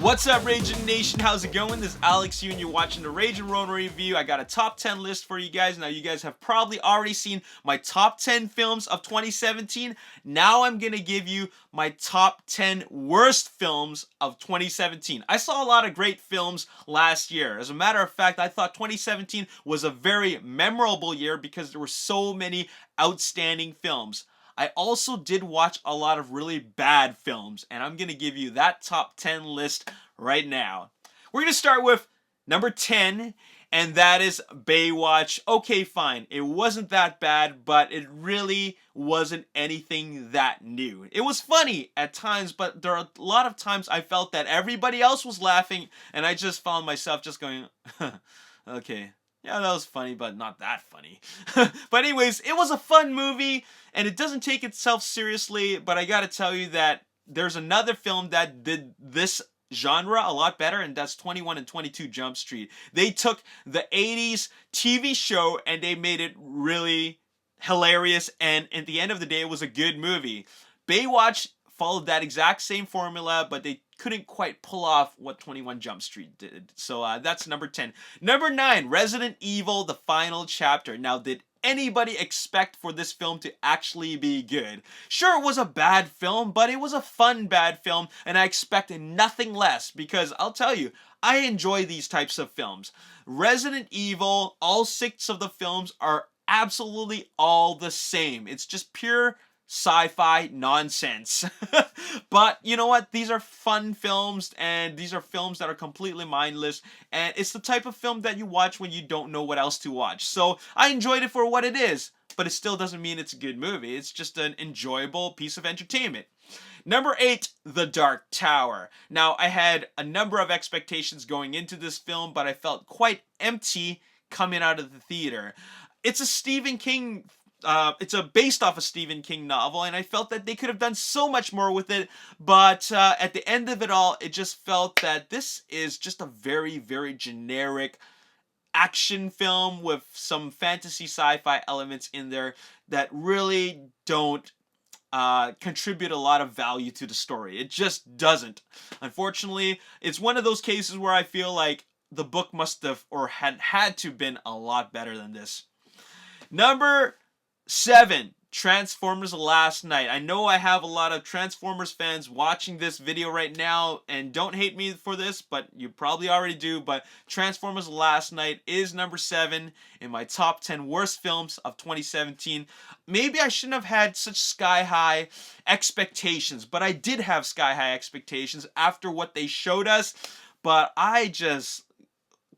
What's up, Ragin Nation? How's it going? This is Alex here, and you're watching the Ragin Ronin review. I got a top 10 list for you guys. Now, you guys have probably already seen my top 10 films of 2017. Now, I'm going to give you my top 10 worst films of 2017. I saw a lot of great films last year. As a matter of fact, I thought 2017 was a very memorable year because there were so many outstanding films. I also did watch a lot of really bad films, and I'm going to give you that top 10 list right now. We're going to start with number 10, and that is Baywatch. Okay, fine. It wasn't that bad, but it really wasn't anything that new. It was funny at times, but there are a lot of times I felt that everybody else was laughing, and I just found myself just going, okay. Yeah, that was funny, but not that funny. But anyways, it was a fun movie, and it doesn't take itself seriously, but I gotta tell you that there's another film that did this genre a lot better, and that's 21 and 22 Jump Street. They took the 80s TV show, and they made it really hilarious, and at the end of the day, it was a good movie. Baywatch followed that exact same formula, but they couldn't quite pull off what 21 Jump Street did. So that's number 10. Number 9, Resident Evil, The Final Chapter. Now, did anybody expect for this film to actually be good? Sure, it was a bad film, but it was a fun bad film, and I expected nothing less because I'll tell you, I enjoy these types of films. Resident Evil, all 6 of the films are absolutely all the same. It's just pure sci-fi nonsense. But you know what? These are fun films, and these are films that are completely mindless, and it's the type of film that you watch when you don't know what else to watch. So I enjoyed it for what it is, but it still doesn't mean it's a good movie. It's just an enjoyable piece of entertainment. Number 8, The Dark Tower. Now, I had a number of expectations going into this film, but I felt quite empty coming out of the theater. It's a Stephen King it's based off a Stephen King novel, and I felt that they could have done so much more with it, but at the end of it all, it just felt that this is just a very, very generic action film with some fantasy sci-fi elements in there that really don't contribute a lot of value to the story. It just doesn't. Unfortunately, it's one of those cases where I feel like the book must have or had to been a lot better than this. Number 7, Transformers Last Night. I know I have a lot of Transformers fans watching this video right now, and don't hate me for this, but you probably already do, but Transformers Last Night is number 7 in my top 10 worst films of 2017. Maybe I shouldn't have had such sky-high expectations, but I did have sky-high expectations after what they showed us, but I just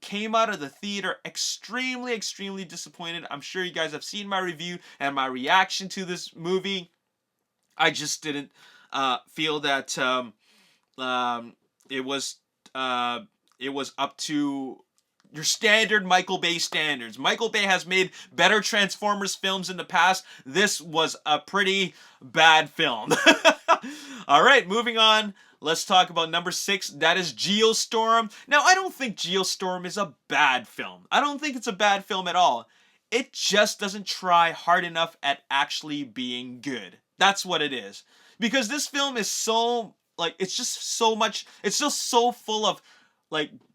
came out of the theater extremely disappointed. I'm sure you guys have seen my review and my reaction to this movie. I just didn't feel that it was up to your standard Michael Bay standards. Michael Bay has made better Transformers films in the past. This was a pretty bad film. All right, moving on. Let's talk about number 6. That is Geostorm. Now, I don't think Geostorm is a bad film. I don't think it's a bad film at all. It just doesn't try hard enough at actually being good. That's what it is. Because this film is so, it's just so much, it's just so full of,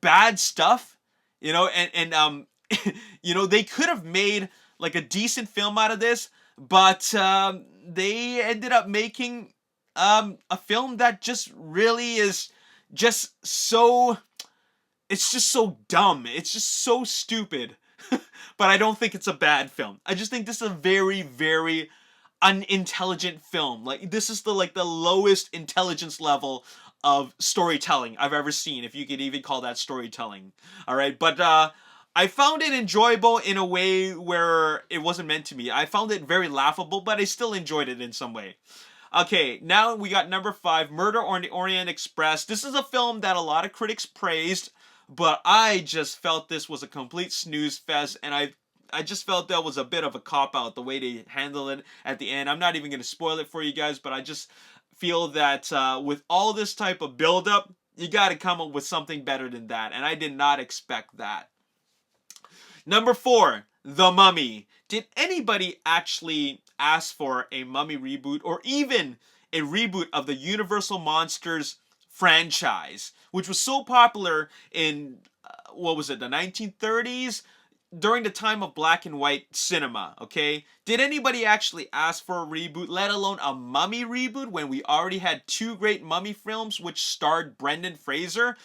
bad stuff, and they could have made, a decent film out of this, but they ended up making a film that just really is just so, it's just so dumb. It's just so stupid. But I don't think it's a bad film. I just think this is a very, very unintelligent film. This is the lowest intelligence level of storytelling I've ever seen, if you could even call that storytelling. All right, but I found it enjoyable in a way where it wasn't meant to be. I found it very laughable, but I still enjoyed it in some way. Okay, now we got number 5, Murder on the Orient Express. This is a film that a lot of critics praised, but I just felt this was a complete snooze fest, and I just felt that was a bit of a cop-out, the way they handled it at the end. I'm not even going to spoil it for you guys, but I just feel that with all this type of build-up, you got to come up with something better than that, and I did not expect that. Number 4, The Mummy. Did anybody actually ask for a Mummy reboot, or even a reboot of the Universal Monsters franchise, which was so popular in, what was it, the 1930s? During the time of black and white cinema, okay? Did anybody actually ask for a reboot, let alone a Mummy reboot, when we already had two great Mummy films which starred Brendan Fraser?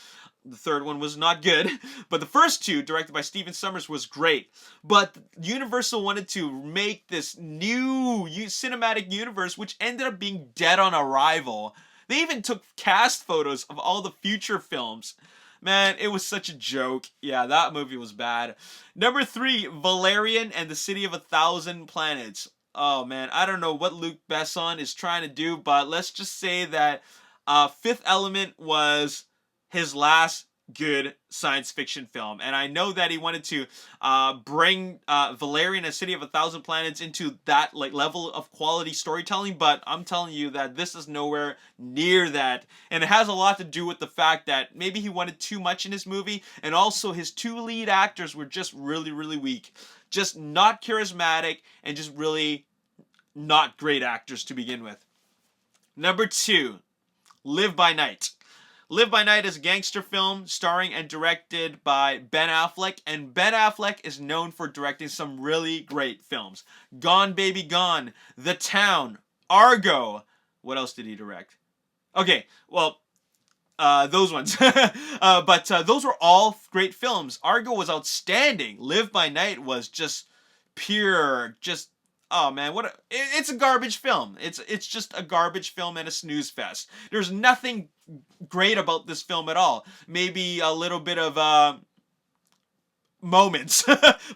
The third one was not good, but the first two, directed by Stephen Sommers, was great. But Universal wanted to make this new cinematic universe, which ended up being dead on arrival. They even took cast photos of all the future films. Man, it was such a joke. Yeah, that movie was bad. Number 3, Valerian and the City of 1,000 Planets. Oh man, I don't know what Luc Besson is trying to do, but let's just say that Fifth Element was his last good science fiction film, and I know that he wanted to bring Valerian and City of 1,000 Planets into that level of quality storytelling, but I'm telling you that this is nowhere near that, and it has a lot to do with the fact that maybe he wanted too much in his movie, and also his two lead actors were just really weak, just not charismatic, and just really not great actors to begin with. Number 2, Live by Night. Live by Night is a gangster film starring and directed by Ben Affleck, and Ben Affleck is known for directing some really great films. Gone Baby Gone, The Town, Argo. What else did he direct? Okay, well, those ones. but those were all great films. Argo was outstanding. Live by Night was just pure, just, oh man, it's a garbage film. It's just a garbage film and a snooze fest. There's nothing great about this film at all. Maybe a little bit of moments,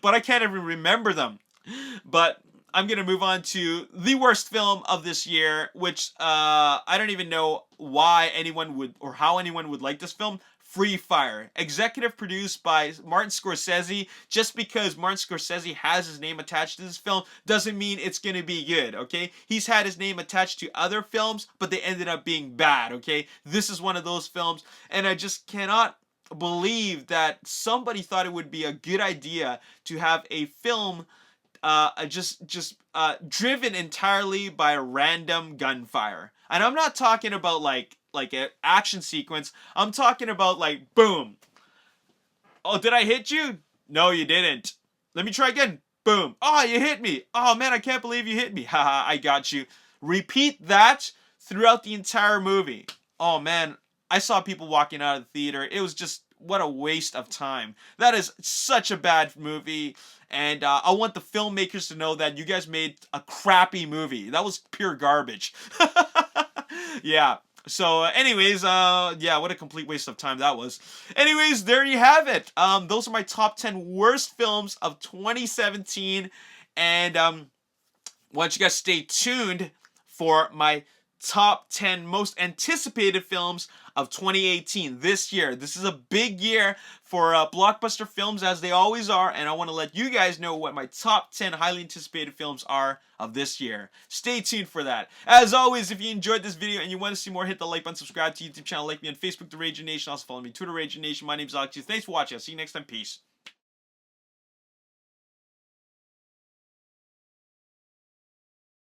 but I can't even remember them. But I'm gonna move on to the worst film of this year, which I don't even know why anyone would, or how anyone would like this film. Freefire, executive produced by Martin Scorsese. Just because Martin Scorsese has his name attached to this film doesn't mean it's gonna be good, okay? He's had his name attached to other films, but they ended up being bad, okay? This is one of those films, and I just cannot believe that somebody thought it would be a good idea to have a film driven entirely by random gunfire. And I'm not talking about like an action sequence. I'm talking about like, boom. Oh, did I hit you? No, you didn't. Let me try again. Boom. Oh, you hit me. Oh man, I can't believe you hit me. Haha, I got you. Repeat that throughout the entire movie. Oh man, I saw people walking out of the theater. It was just, what a waste of time. That is such a bad movie. And I want the filmmakers to know that you guys made a crappy movie. That was pure garbage. Yeah. So anyways, yeah, what a complete waste of time that was. Anyways, there you have it. Those are my top 10 worst films of 2017. And why don't you guys stay tuned for my top 10 most anticipated films of 2018, this year. This is a big year for blockbuster films, as they always are, and I want to let you guys know what my top 10 highly anticipated films are of this year. Stay tuned for that. As always, if you enjoyed this video and you want to see more, hit the like button, subscribe to YouTube channel, like me on Facebook, The Ragin Nation, also follow me on Twitter, Ragin Nation. My name's Alex. Thanks for watching. I'll see you next time. Peace.